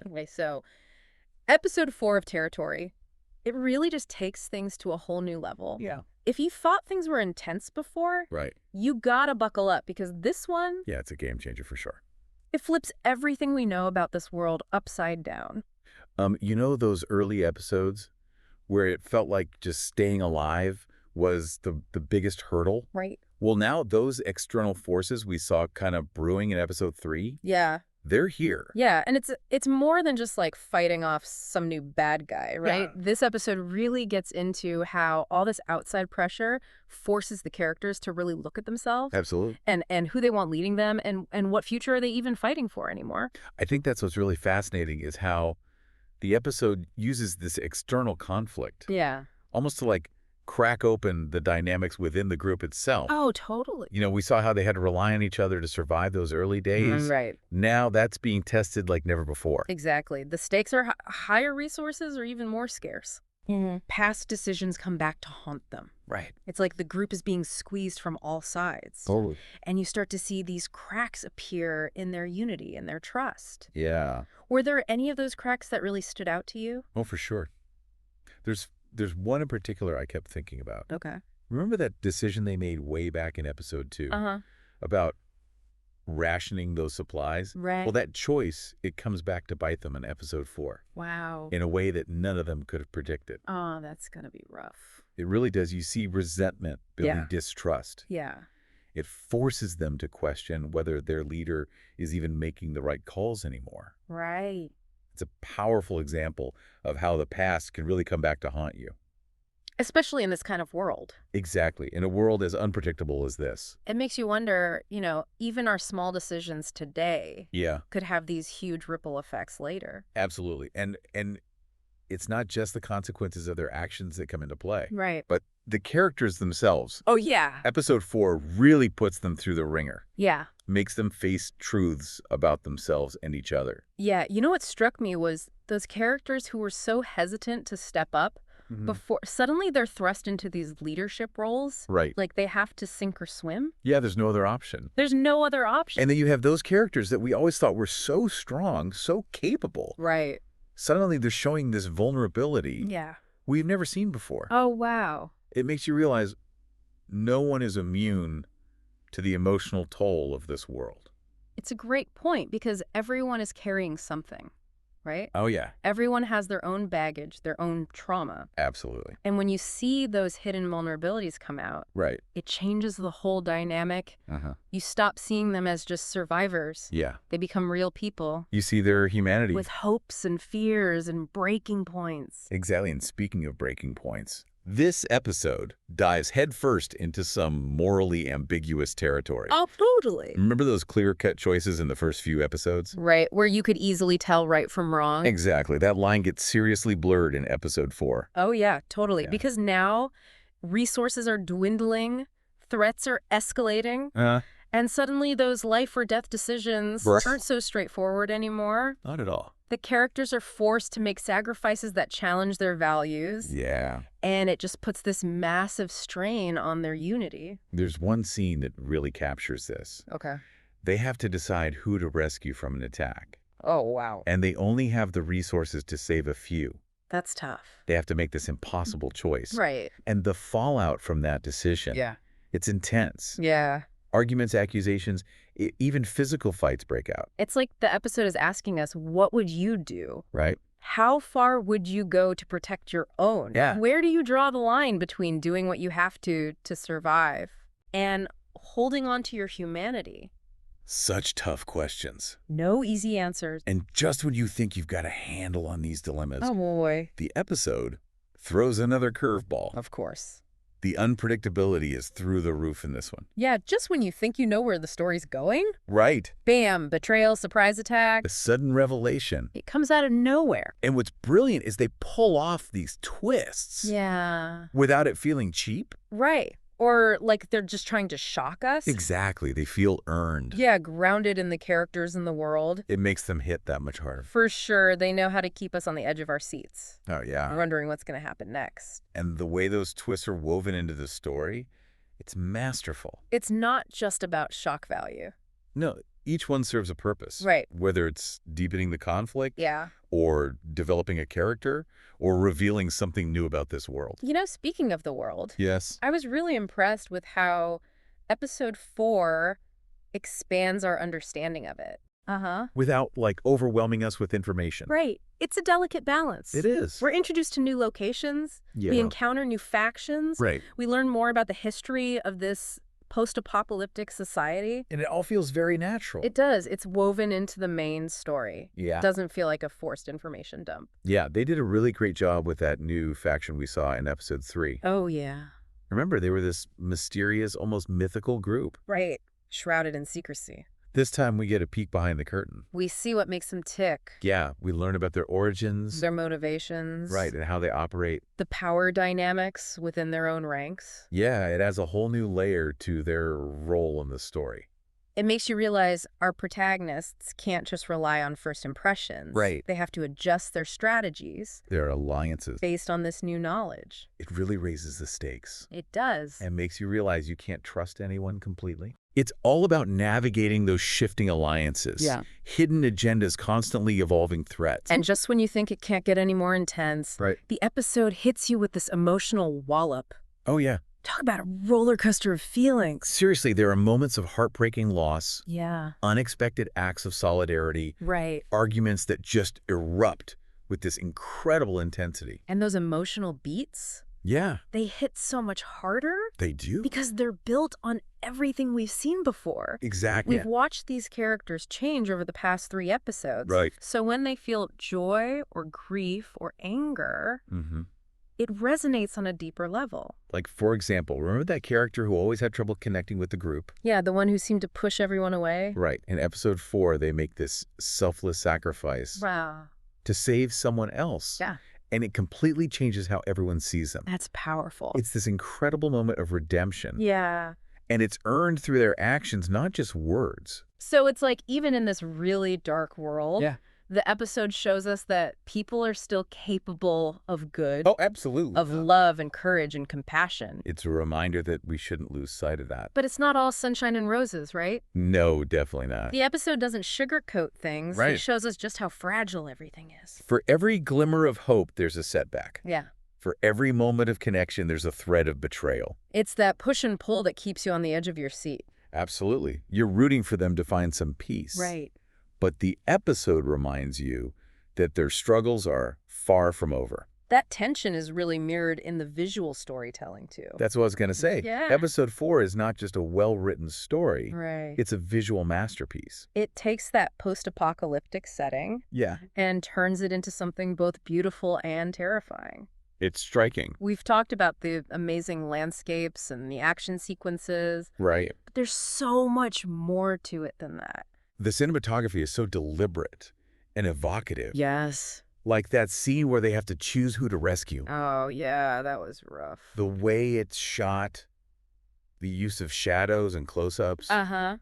Okay, so episode 4 of Territory, it really just takes things to a whole new level. Yeah. If you thought things were intense before, Right. you gotta buckle up because this one, Yeah, it's a game changer for sure. it flips everything we know about this world upside down. You know those early episodes where it felt like just staying alive was the biggest hurdle? Right. Well, now those external forces we saw kind of brewing in episode 3, Yeah. they're here. Yeah, and it's more than just like fighting off some new bad guy, right? Yeah. This episode really gets into how all this outside pressure forces the characters to really look at themselves Absolutely. and who they want leading them and what future are they even fighting for anymore. I think that's what's really fascinating is how the episode uses this external conflict Yeah. almost to like crack open the dynamics within the group itself. Oh, totally. You know, we saw how they had to rely on each other to survive those early days. Right. Now that's being tested like never before. Exactly. The stakes are higher, resources are even more scarce. Past decisions come back to haunt them. Right. It's like the group is being squeezed from all sides. Totally. And you start to see these cracks appear in their unity and their trust. Yeah. Were there any of those cracks that really stood out to you? Oh, for sure. There's one in particular I kept thinking about. Okay. Remember that decision they made way back in episode 2 Uh-huh. about rationing those supplies? Right. Well, that choice, it comes back to bite them in episode 4 Wow. in a way that none of them could have predicted. Oh, that's going to be rough. It really does. You see resentment building Yeah. distrust. Yeah. It forces them to question whether their leader is even making the right calls anymore. Right. It's a powerful example of how the past can really come back to haunt you. Especially in this kind of world. Exactly. In a world as unpredictable as this. It makes you wonder, even our small decisions today Yeah, could have these huge ripple effects later. absolutely. And it's not just the consequences of their actions that come into play, Right. but the characters themselves. Oh, yeah. Episode 4 really puts them through the ringer, Yeah. makes them face truths about themselves and each other. Yeah. You know what struck me was those characters who were so hesitant to step up before suddenly they're thrust into these leadership roles. Right. Like they have to sink or swim. Yeah, there's no other option. There's no other option. And then you have those characters that we always thought were so strong, so capable. Right. Suddenly they're showing this vulnerability Yeah. we've never seen before. Oh, wow. It makes you realize no one is immune to the emotional toll of this world. It's a great point because everyone is carrying something, right? Oh, yeah, Everyone has their own baggage, their own trauma. absolutely. And when you see those hidden vulnerabilities come out, Right. it changes the whole dynamic. Uh-huh. You stop seeing them as just survivors. Yeah. They become real people You see their humanity. with hopes and fears and breaking points. Exactly. And speaking of breaking points, this episode dives headfirst into some morally ambiguous territory. Oh, totally. Remember those clear-cut choices in the first few episodes? Right, where you could easily tell right from wrong. Exactly. That line gets seriously blurred in episode 4. Oh, yeah, totally. Yeah. Because now resources are dwindling, threats are escalating, and suddenly those life or death decisions Right. aren't so straightforward anymore. Not at all. The characters are forced to make sacrifices that challenge their values, Yeah. and it just puts this massive strain on their unity. There's one scene that really captures this. Okay. They have to decide who to rescue from an attack, Oh, wow. and they only have the resources to save a few. That's tough. They have to make this impossible choice. Right. And the fallout from that decision, Yeah. it's intense. Yeah. Arguments, accusations, even physical fights break out, It's like the episode is asking us, what would you do? right? How far would you go to protect your own? Yeah. Where do you draw the line between doing what you have to survive and holding on to your humanity? Such tough questions. No easy answers. And just when you think you've got a handle on these dilemmas, Oh, boy. the episode throws another curveball. Of course. The unpredictability is through the roof in this one. Yeah, just when you think you know where the story's going, Right. bam, betrayal, surprise attack. A sudden revelation. It comes out of nowhere. And what's brilliant is they pull off these twists Yeah. without it feeling cheap. Right. Or like they're just trying to shock us. Exactly. They feel earned. Yeah, grounded in the characters in the world. It makes them hit that much harder. For sure, they know how to keep us on the edge of our seats, Oh, yeah. wondering what's going to happen next. And the way those twists are woven into the story, it's masterful. It's not just about shock value. No, each one serves a purpose. Right. Whether it's deepening the conflict, Yeah. or developing a character, or revealing something new about this world. You know, speaking of the world, Yes. I was really impressed with how episode 4 expands our understanding of it. Uh-huh. Without, like, overwhelming us with information. Right. It's a delicate balance. It is. We're introduced to new locations. Yeah. We encounter new factions. Right. We learn more about the history of this post-apocalyptic society. And it all feels very natural. It does. It's woven into the main story. Yeah. It doesn't feel like a forced information dump. Yeah, they did a really great job with that new faction we saw in episode 3. Oh, yeah. Remember, they were this mysterious, almost mythical group. Right. Shrouded in secrecy. This time we get a peek behind the curtain. We see what makes them tick. Yeah, we learn about their origins. Their motivations. Right, and how they operate. The power dynamics within their own ranks. Yeah, it adds a whole new layer to their role in the story. It makes you realize our protagonists can't just rely on first impressions. Right. They have to adjust their strategies Their alliances. based on this new knowledge. It really raises the stakes It does. and makes you realize you can't trust anyone completely. It's all about navigating those shifting alliances. Yeah. Hidden agendas, constantly evolving threats. And just when you think it can't get any more intense, Right. the episode hits you with this emotional wallop. Oh, yeah. Talk about a roller coaster of feelings. Seriously, there are moments of heartbreaking loss, Yeah. unexpected acts of solidarity, Right. arguments that just erupt with this incredible intensity. And those emotional beats, Yeah, they hit so much harder they do. because they're built on everything we've seen before. Exactly. We've watched these characters change over the past 3 episodes. Right. So when they feel joy or grief or anger, Mm-hmm. it resonates on a deeper level. Like, for example, remember that character who always had trouble connecting with the group? Yeah, the one who seemed to push everyone away. Right. In episode 4, they make this selfless sacrifice Wow. to save someone else. Yeah. And it completely changes how everyone sees them. That's powerful. It's this incredible moment of redemption. Yeah. And it's earned through their actions, not just words. So it's like even in this really dark world, Yeah. the episode shows us that people are still capable of good, Oh, absolutely. of love and courage and compassion. It's a reminder that we shouldn't lose sight of that. But it's not all sunshine and roses, right? No, definitely not. The episode doesn't sugarcoat things. Right. It shows us just how fragile everything is. For every glimmer of hope, there's a setback. Yeah. For every moment of connection, there's a thread of betrayal. It's that push and pull that keeps you on the edge of your seat. Absolutely. You're rooting for them to find some peace. Right. But the episode reminds you that their struggles are far from over. That tension is really mirrored in the visual storytelling, too. That's what I was going to say. Yeah. Episode 4 is not just a well-written story. Right. It's a visual masterpiece. It takes that post-apocalyptic setting Yeah. and turns it into something both beautiful and terrifying. It's striking. We've talked about the amazing landscapes and the action sequences, Right. but there's so much more to it than that. The cinematography is so deliberate and evocative. Yes. Like that scene where they have to choose who to rescue. Oh, yeah, that was rough. The way it's shot, the use of shadows and close-ups, Uh-huh.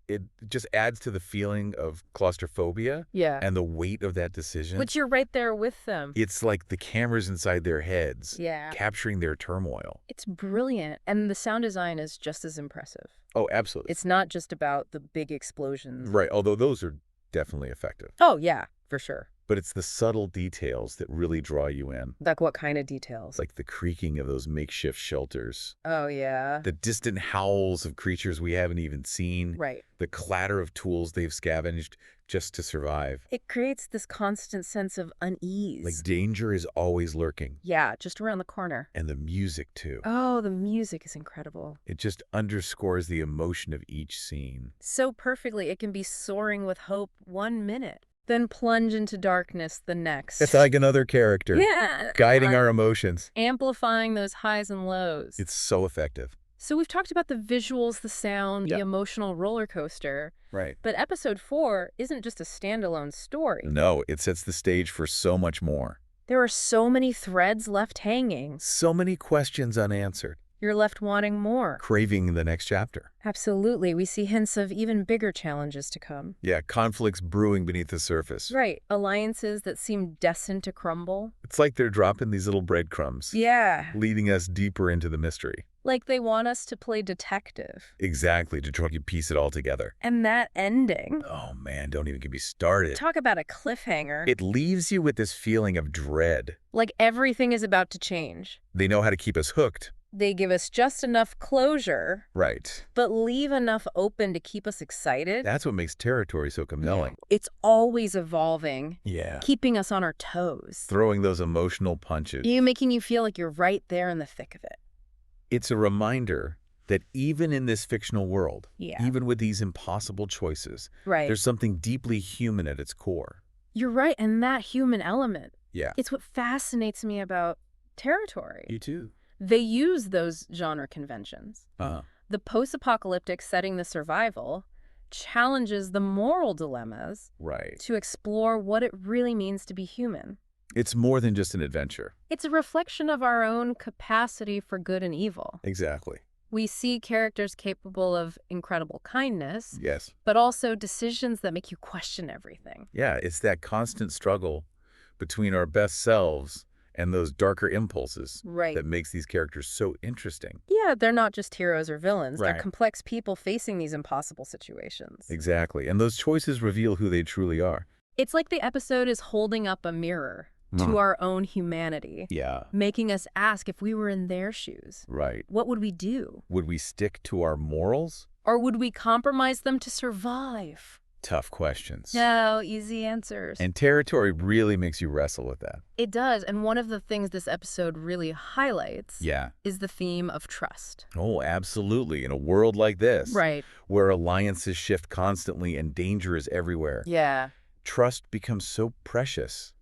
it just adds to the feeling of claustrophobia Yeah. and the weight of that decision. But you're right there with them. It's like the cameras inside their heads, Yeah. capturing their turmoil. It's brilliant. And the sound design is just as impressive. Oh, absolutely. It's not just about the big explosions. Right, although those are definitely effective. Oh, yeah, for sure. But it's the subtle details that really draw you in. Like what kind of details? Like the creaking of those makeshift shelters, Oh, yeah. the distant howls of creatures we haven't even seen, Right. the clatter of tools they've scavenged just to survive. It creates this constant sense of unease. Like danger is always lurking. Yeah, just around the corner. And the music, too. Oh, the music is incredible. It just underscores the emotion of each scene. So perfectly, it can be soaring with hope 1 minute, then plunge into darkness the next. It's like another character. Yeah. Guiding our emotions. Amplifying those highs and lows. It's so effective. So we've talked about the visuals, the sound, Yeah. the emotional roller coaster. Right. But episode 4 isn't just a standalone story. No, it sets the stage for so much more. There are so many threads left hanging. So many questions unanswered. You're left wanting more. Craving the next chapter. Absolutely. We see hints of even bigger challenges to come. Yeah, conflicts brewing beneath the surface. Right. Alliances that seem destined to crumble. It's like they're dropping these little breadcrumbs. Yeah. Leading us deeper into the mystery. Like they want us to play detective. Exactly, to try to piece it all together. And that ending. Oh, man, don't even get me started. Talk about a cliffhanger. It leaves you with this feeling of dread. Like everything is about to change. They know how to keep us hooked. They give us just enough closure. Right. But leave enough open to keep us excited. That's what makes territory so compelling. It's always evolving. Yeah. Keeping us on our toes. Throwing those emotional punches. Making you feel like you're right there in the thick of it. It's a reminder that even in this fictional world, Yeah. even with these impossible choices, Right. there's something deeply human at its core. You're right, and that human element. Yeah. It's what fascinates me about territory. You too. They use those genre conventions. The post-apocalyptic setting, the survival, challenges the moral dilemmas Right. to explore what it really means to be human. It's more than just an adventure. It's a reflection of our own capacity for good and evil. Exactly. We see characters capable of incredible kindness, Yes. but also decisions that make you question everything. Yeah, it's that constant struggle between our best selves and those darker impulses Right. that makes these characters so interesting. Yeah, they're not just heroes or villains. Right. They're complex people facing these impossible situations. Exactly. And those choices reveal who they truly are. It's like the episode is holding up a mirror to our own humanity, Yeah. making us ask if we were in their shoes. Right. What would we do? Would we stick to our morals? Or would we compromise them to survive? Tough questions. No easy answers. And territory really makes you wrestle with that. It does, and one of the things this episode really highlights Yeah. is the theme of trust. Oh, absolutely. In a world like this, Right. where alliances shift constantly and danger is everywhere, Yeah. trust becomes so precious,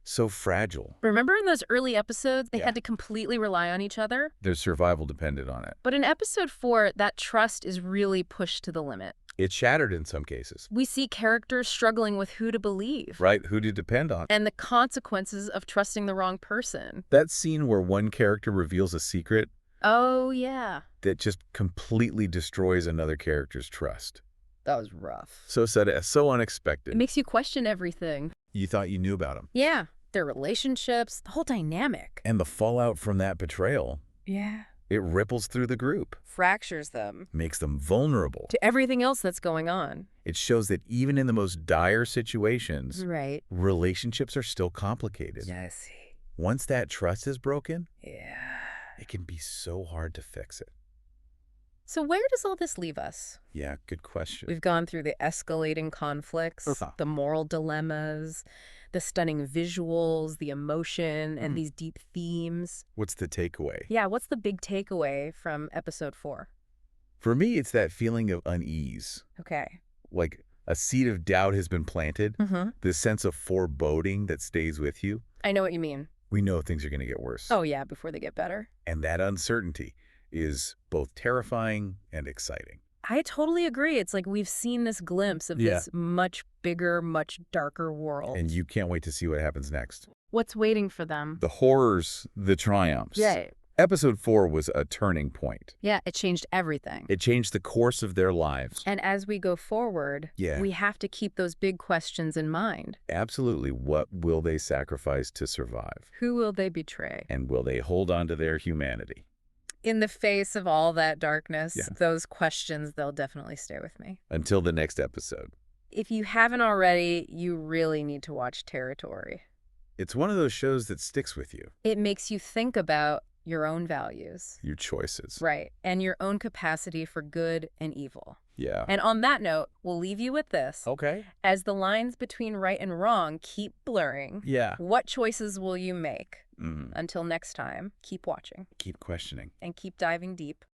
so fragile. Remember in those early episodes, they Yeah. had to completely rely on each other? There's survival dependent on it. But in episode 4, that trust is really pushed to the limit. It's shattered in some cases. We see characters struggling with who to believe. Right? Who to depend on. And the consequences of trusting the wrong person. That scene where one character reveals a secret Oh, yeah. that just completely destroys another character's trust. That was rough. So sad, so It unexpected. makes you question everything. You thought you knew about him. Yeah. Their relationships, the whole dynamic. And the fallout from that betrayal, Yeah. it ripples through the group, Fractures them makes them vulnerable. to everything else that's going on. It shows that even in the most dire situations, Right. relationships are still complicated. Yeah, I see. Once that trust is broken, Yeah. it can be so hard to fix it. So where does all this leave us? Yeah, good question. We've gone through the escalating conflicts, the moral dilemmas, the stunning visuals, the emotion, and these deep themes. What's the takeaway? Yeah, what's the big takeaway from episode 4? For me, it's that feeling of unease. Okay. Like a seed of doubt has been planted, Mm-hmm. this sense of foreboding that stays with you. I know what you mean. We know things are going to get worse. Oh, yeah, before they get better. And that uncertainty is both terrifying and exciting. I totally agree. It's like we've seen this glimpse of this much bigger, much darker world. And you can't wait to see what happens next. What's waiting for them? The horrors, the triumphs. Yeah. Episode 4 was a turning point. Yeah, it changed everything. It changed the course of their lives. And as we go forward, we have to keep those big questions in mind. Absolutely. What will they sacrifice to survive? Who will they betray? And will they hold on to their humanity? In the face of all that darkness, those questions, they'll definitely stay with me. Until the next episode. If you haven't already, you really need to watch Territory. It's one of those shows that sticks with you. It makes you think about your own values. Your choices. Right. And your own capacity for good and evil. Yeah. And on that note, we'll leave you with this. Okay. As the lines between right and wrong keep blurring, what choices will you make? Until next time, keep watching. Keep questioning. And keep diving deep.